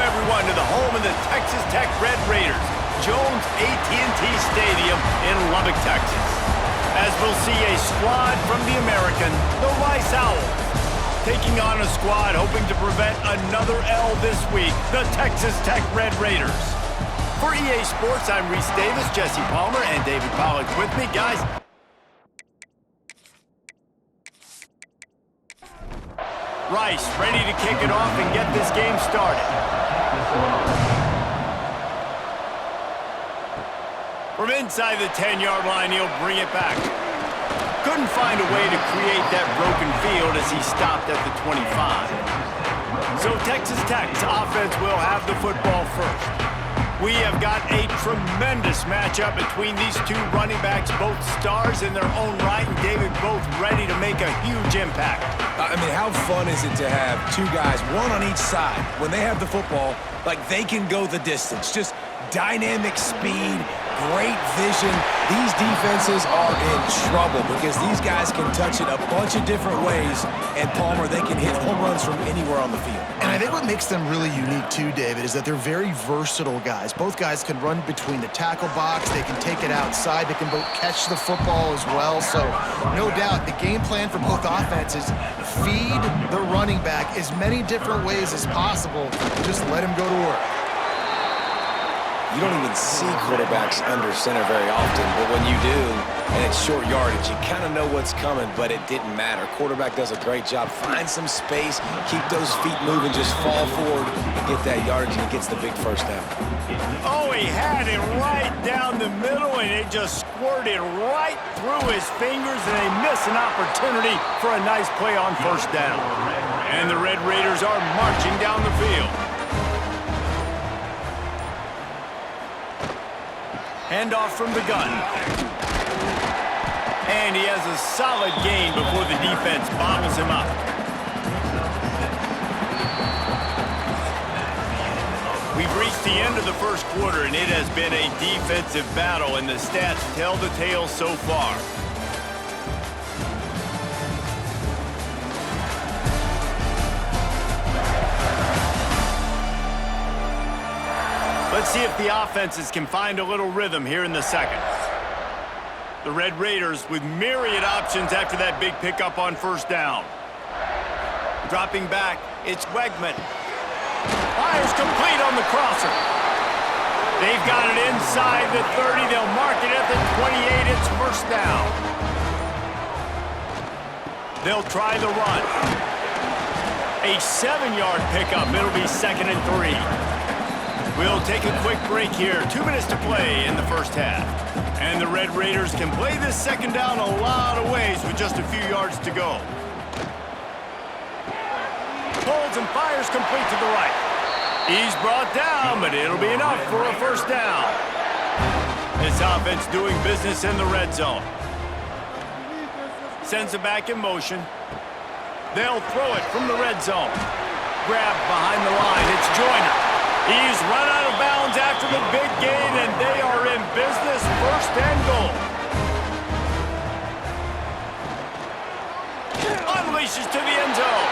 everyone, to the home of the Texas Tech Red Raiders, Jones AT&T Stadium in Lubbock, Texas. As we'll see a squad from the American, the Rice Owls, taking on a squad hoping to prevent another L this week, the Texas Tech Red Raiders. For EA Sports, I'm Reese Davis, Jesse Palmer, and David Pollack with me. Guys, Rice ready to kick it off and get this game started. From inside the 10-yard line, he'll bring it back. Couldn't find a way to create that broken field as he stopped at the 25. So Texas Tech's offense will have the football first. We have got a tremendous matchup between these two running backs, both stars in their own right, and David both ready to make a huge impact. I mean, how fun is it to have two guys, one on each side, when they have the football, like they can go the distance. Just dynamic speed, great vision. These defenses are in trouble because these guys can touch it a bunch of different ways, and Palmer, they can hit home runs from anywhere on the field. And I think what makes them really unique too, David, is that they're very versatile guys. Both guys can run between the tackle box, they can take it outside, they can both catch the football as well. So no doubt the game plan for both offenses, feed the running back as many different ways as possible. Just let him go to work. You don't even see quarterbacks under center very often, but when you do, and it's short yardage, you kind of know what's coming, but it didn't matter. Quarterback does a great job. Find some space, keep those feet moving, just fall forward and get that yardage, and he gets the big first down. Oh, he had it right down the middle, and it just squirted right through his fingers, and they miss an opportunity for a nice play on first down. And the Red Raiders are marching down the field. Handoff from the gun. And he has a solid gain before the defense bottles him up. We've reached the end of the first quarter, and it has been a defensive battle, and the stats tell the tale so far. Let's see if the offenses can find a little rhythm here in the second. The Red Raiders with myriad options after that big pickup on first down. Dropping back, it's Wegman. Fires complete on the crosser. They've got it inside the 30. They'll mark it at the 28. It's first down. They'll try the run. A 7-yard pickup. It'll be 2nd and 3. We'll take a quick break here. 2 minutes to play in the first half. And the Red Raiders can play this second down a lot of ways with just a few yards to go. Pulls and fires complete to the right. He's brought down, but it'll be enough for a first down. This offense doing business in the red zone. Sends it back in motion. They'll throw it from the red zone. Grabbed behind the line. It's Joyner. He's run out of bounds after the big gain, and they are in business, first and goal. Unleashes to the end zone.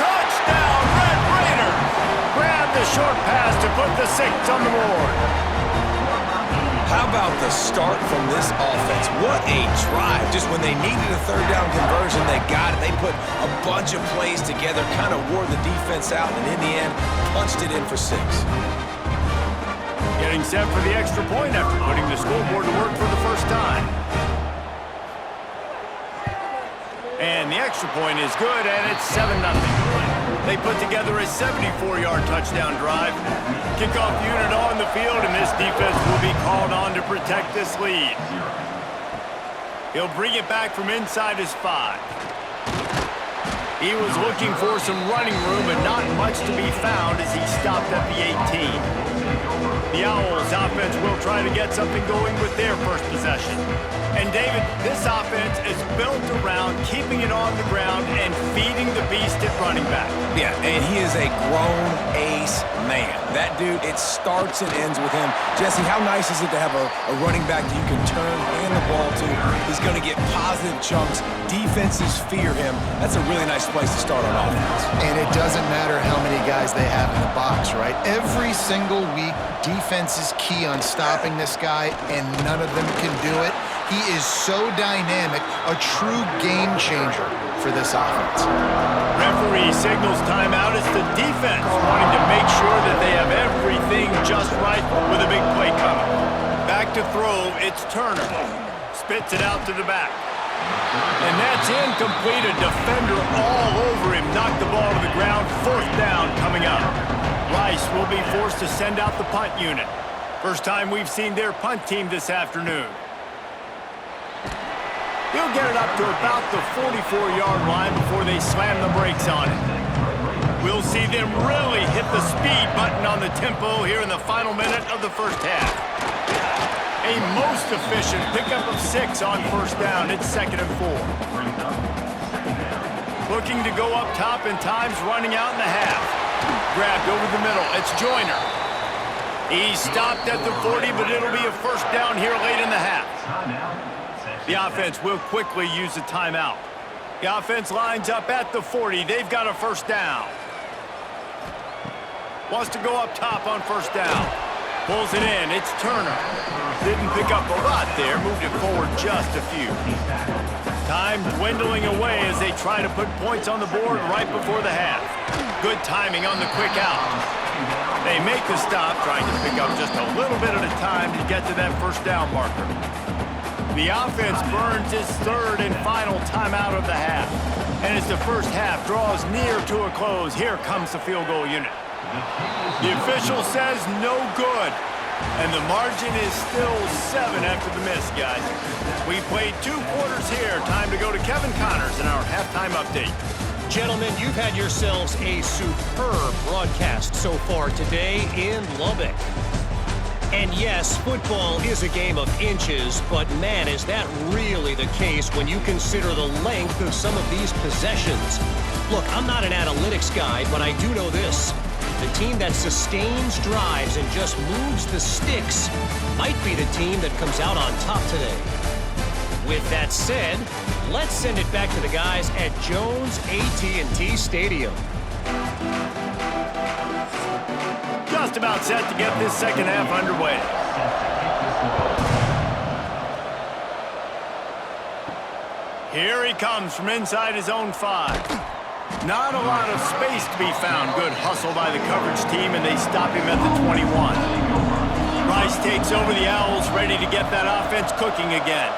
Touchdown, Red Raiders! Grab the short pass to put the 6 on the board. How about the start from this offense? What a drive. Just when they needed a third down conversion, they got it. They put a bunch of plays together, kind of wore the defense out, and in the end, punched it in for 6. Getting set for the extra point after putting the scoreboard to work for the first time. And the extra point is good, and it's 7-0. They put together a 74-yard touchdown drive. Kickoff unit on the field, and this defense will be called on to protect this lead. He'll bring it back from inside his 5. He was looking for some running room, but not much to be found as he stopped at the 18. The Owls offense will try to get something going with their first possession. And David, this offense is built around keeping it on the ground and feeding the beast at running back. Yeah, and he is a grown ace man. That dude, it starts and ends with him. Jesse, how nice is it to have a running back that you can turn and the ball to? He's going to get positive chunks. Defenses fear him. That's a really nice place to start on offense. And it doesn't matter how many guys they have in the box, right? Every single week, defense is key on stopping this guy, and none of them can do it. He is so dynamic, a true game changer for this offense. Referee signals timeout. It's the defense wanting to make sure that they have everything just right with a big play coming. Back to throw, it's Turner. Spits it out to the back. And that's incomplete. A defender all over him. Knocked the ball to the ground. 4th down coming up. Rice will be forced to send out the punt unit. First time we've seen their punt team this afternoon. He'll get it up to about the 44-yard line before they slam the brakes on it. We'll see them really hit the speed button on the tempo here in the final minute of the first half. A most efficient pickup of 6 on first down. It's 2nd and 4. Looking to go up top, and time's running out in the half. Grabbed over the middle. It's Joyner. He stopped at the 40, but it'll be a first down here late in the half. The offense will quickly use a timeout. The offense lines up at the 40. They've got a first down. Wants to go up top on first down. Pulls it in. It's Turner. Didn't pick up a lot there. Moved it forward just a few. Time dwindling away as they try to put points on the board right before the half. Good timing on the quick out. They make the stop, trying to pick up just a little bit at a time to get to that first down marker. The offense burns its 3rd and final timeout of the half. And as the first half draws near to a close, here comes the field goal unit. The official says no good. And the margin is still 7 after the miss, guys. We played 2 quarters here. Time to go to Kevin Connors in our halftime update. Gentlemen, you've had yourselves a superb broadcast so far today in Lubbock. And yes, football is a game of inches, but man, is that really the case when you consider the length of some of these possessions. Look, I'm not an analytics guy, but I do know this. The team that sustains drives and just moves the sticks might be the team that comes out on top today. With that said, let's send it back to the guys at Jones AT&T Stadium. Just about set to get this second half underway. Here he comes from inside his own 5. Not a lot of space to be found. Good hustle by the coverage team, and they stop him at the 21. Rice takes over the Owls, ready to get that offense cooking again.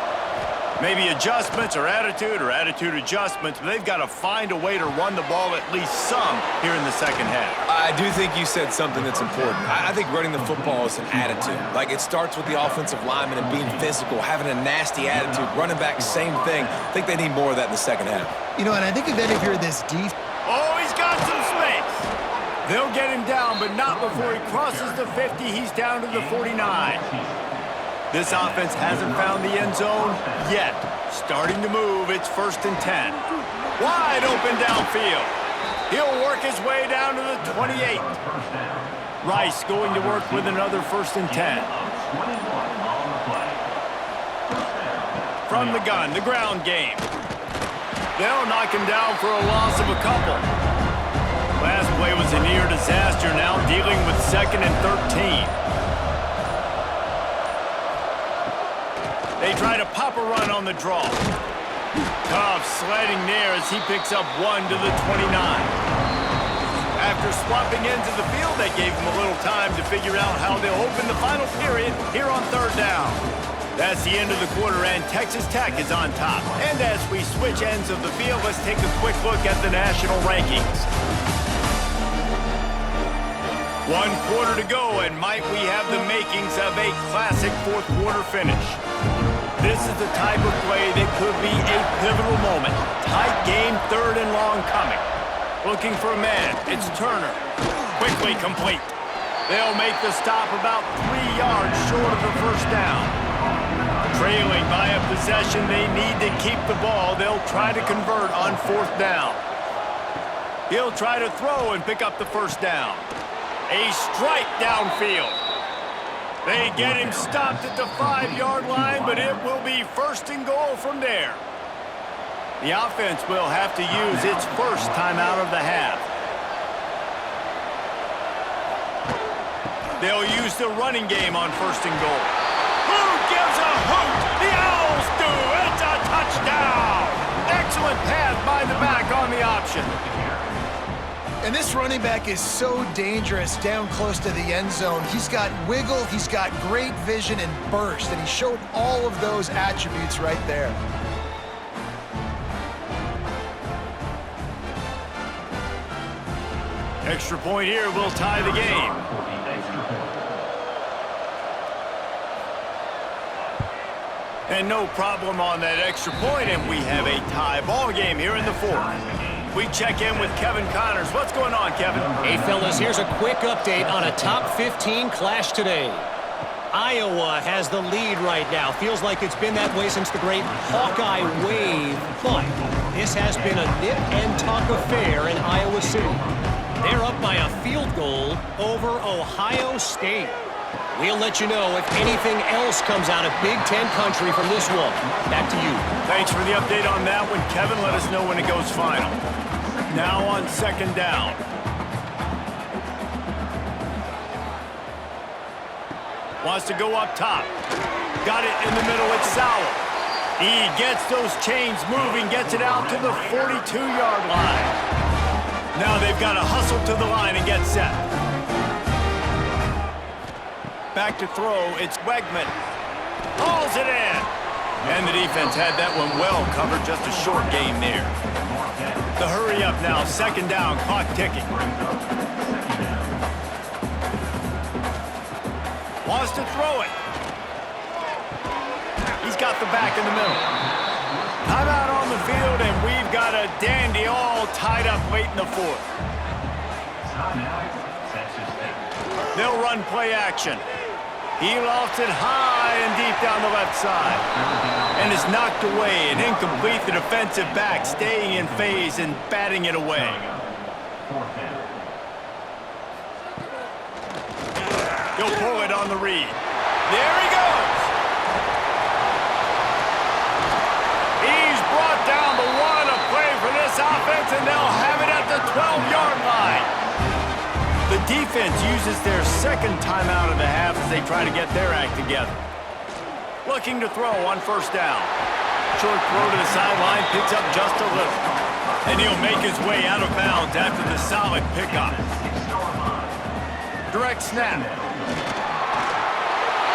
Maybe adjustments or attitude adjustments, but they've got to find a way to run the ball at least some here in the second half. I do think you said something that's important. I think running the football is an attitude. Like, it starts with the offensive lineman and being physical, having a nasty attitude. Running back, same thing. I think they need more of that in the second half. You know, and I think if any of you are this deep. Oh, he's got some space. They'll get him down, but not before he crosses the 50. He's down to the 49. This offense hasn't found the end zone yet. Starting to move, it's 1st and 10. Wide open downfield. He'll work his way down to the 28. Rice going to work with another 1st and 10. From the gun, the ground game. They'll knock him down for a loss of a couple. Last play was a near disaster, now dealing with 2nd and 13. They try to pop a run on the draw. Tough sledding there as he picks up 1 to the 29. After swapping ends of the field, that gave him a little time to figure out how they'll open the final period here on 3rd down. That's the end of the quarter, and Texas Tech is on top. And as we switch ends of the field, let's take a quick look at the national rankings. 1 quarter to go, and might we have the makings of a classic 4th quarter finish. This is the type of play that could be a pivotal moment. Tight game, 3rd and long coming. Looking for a man, it's Turner. Quickly complete. They'll make the stop about 3 yards short of the first down. Trailing by a possession, they need to keep the ball. They'll try to convert on 4th down. He'll try to throw and pick up the first down. A strike downfield. They get him stopped at the 5-yard line, but it will be 1st and goal from there. The offense will have to use its first timeout of the half. They'll use the running game on 1st and goal. Who gives a hoot? The Owls do. It's a touchdown. Excellent pass by the back on the option. And this running back is so dangerous down close to the end zone. He's got wiggle, he's got great vision and burst, and he showed all of those attributes right there. Extra point here will tie the game. And no problem on that extra point, and we have a tie ball game here in the 4th. We check in with Kevin Connors. What's going on, Kevin? Hey, fellas, here's a quick update on a top 15 clash today. Iowa has the lead right now. Feels like it's been that way since the great Hawkeye wave, but this has been a nip and tuck affair in Iowa City. They're up by a field goal over Ohio State. We'll let you know if anything else comes out of Big Ten country from this one. Back to you. Thanks for the update on that one, Kevin. Let us know when it goes final. Now on 2nd down. Wants to go up top. Got it in the middle. It's Sauer. He gets those chains moving, gets it out to the 42-yard line. Now they've got to hustle to the line and get set. Back to throw, it's Wegman. Hauls it in. And the defense had that one well covered, just a short game there. The hurry up now, 2nd down, clock ticking. Wants to throw it. He's got the back in the middle. Timeout on the field, and we've got a dandy all tied up late in the 4th. They'll run play action. He lofts it high and deep down the left side. And is knocked away and incomplete. The defensive back staying in phase and batting it away. He'll pull it on the read. There he goes. He's brought down the one, a play for this offense, and they'll have it at the 12-yard line. The defense uses their 2nd timeout of the half as they try to get their act together. Looking to throw on 1st down. Short throw to the sideline, picks up just a little. And he'll make his way out of bounds after the solid pickup. Direct snap.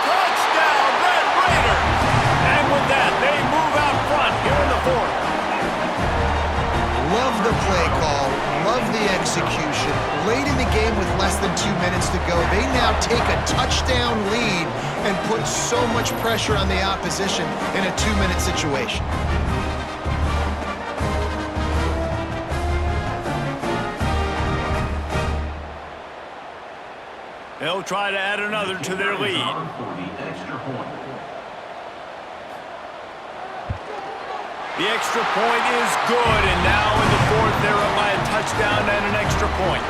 Touchdown, Red Raiders! And with that, they move out front here in the 4th. Love the play call, love the execution. Late in the game with less than 2 minutes to go, they now take a touchdown lead and put so much pressure on the opposition in a 2-minute situation. They'll try to add another to their lead. The extra point is good, and now in the 4th, they're up by a touchdown and an extra point.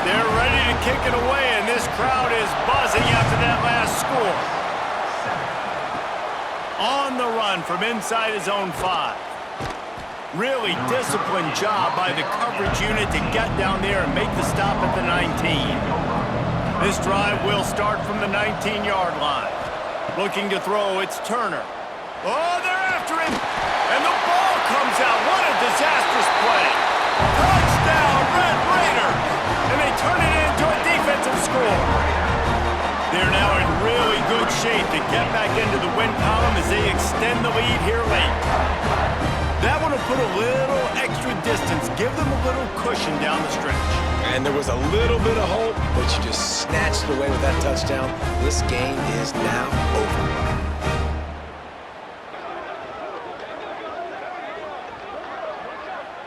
They're ready to kick it away, and this crowd is buzzing after that last score. On the run from inside his own 5. Really disciplined job by the coverage unit to get down there and make the stop at the 19. This drive will start from the 19-yard line. Looking to throw, it's Turner. Oh, they're after him! And the ball comes out. What a disastrous play. Touchdown, Red Raiders! And they turn it into a defensive score. They're now in really good shape to get back into the win column as they extend the lead here late. That one will put a little extra distance, give them a little cushion down the stretch. And there was a little bit of hope, but you just snatched it away with that touchdown. This game is now over.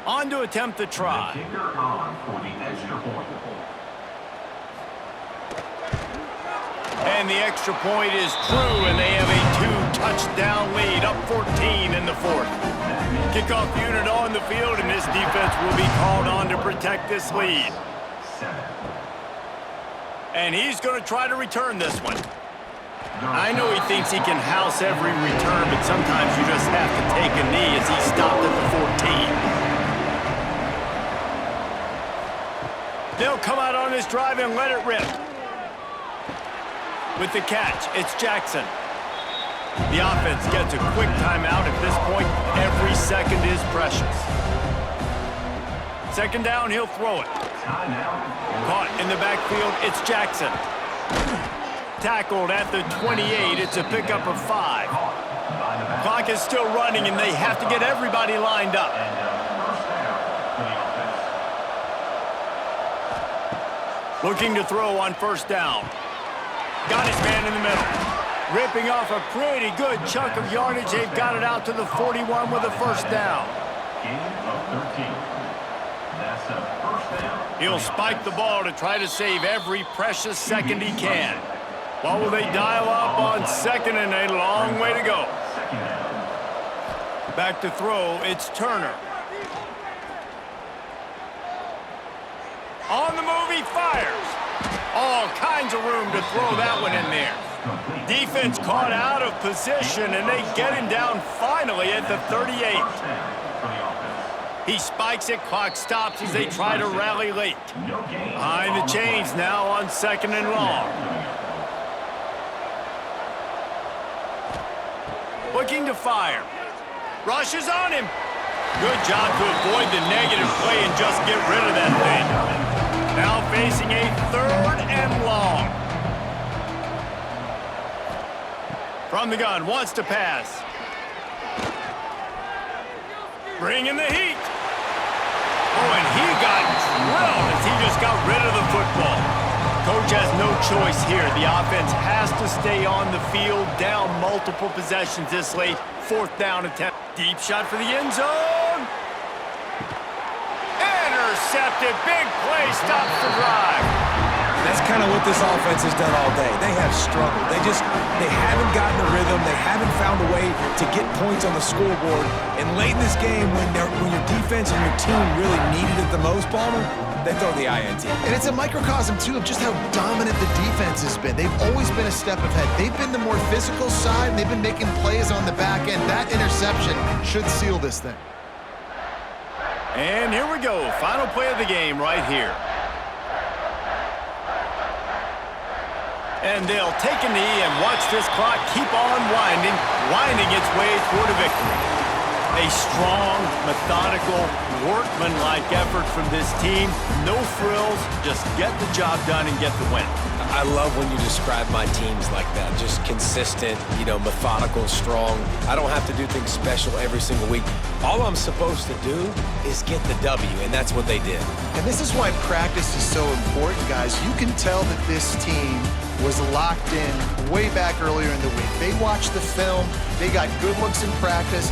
On to attempt the try. And the extra point is true, and they have a 2-touchdown lead, up 14 in the 4th. Kickoff unit on the field, and this defense will be called on to protect this lead. And he's going to try to return this one. I know he thinks he can house every return, but sometimes you just have to take a knee as he stopped at the 14. They'll come out on this drive and let it rip. With the catch, it's Jackson. The offense gets a quick timeout at this point. Every second is precious. Second down, he'll throw it. Caught in the backfield, it's Jackson. Tackled at the 28. It's a pickup of 5. Clock is still running, and they have to get everybody lined up. Looking to throw on first down. Got his man in the middle. Ripping off a pretty good chunk of yardage. They've got it out to the 41 with a first down. He'll spike the ball to try to save every precious second he can. What will they dial up on second and a long way to go? Back to throw, it's Turner. On the move, he fires. All kinds of room to throw that one in there. Defense caught out of position, and they get him down finally at the 38. He spikes it, clock stops as they try to rally late. Behind the chains now on second and long. Looking to fire. Rush is on him. Good job to avoid the negative play and just get rid of that thing. Now facing a third and long. From the gun, wants to pass. Bring in the heat. Oh, and he got drilled as he just got rid of the football. Coach has no choice here. The offense has to stay on the field, down multiple possessions this late. Fourth down attempt. Deep shot for the end zone. Intercepted. Big play. Stops the drive. That's kind of what this offense has done all day. They have struggled. They haven't gotten a rhythm. They haven't found a way to get points on the scoreboard. And late in this game, when your defense and your team really needed it the most, Palmer, they throw the INT. And it's a microcosm, too, of just how dominant the defense has been. They've always been a step ahead. They've been the more physical side, and they've been making plays on the back end. That interception should seal this thing. And here we go. Final play of the game right here. And they'll take a knee and watch this clock keep on winding its way toward a victory. A strong, methodical, workman-like effort from this team. No frills, just get the job done and get the win. I love when you describe my teams like that. Just consistent, methodical, strong. I don't have to do things special every single week. All I'm supposed to do is get the W, and that's what they did. And this is why practice is so important, guys. You can tell that this team was locked in way back earlier in the week. They watched the film. They got good looks in practice.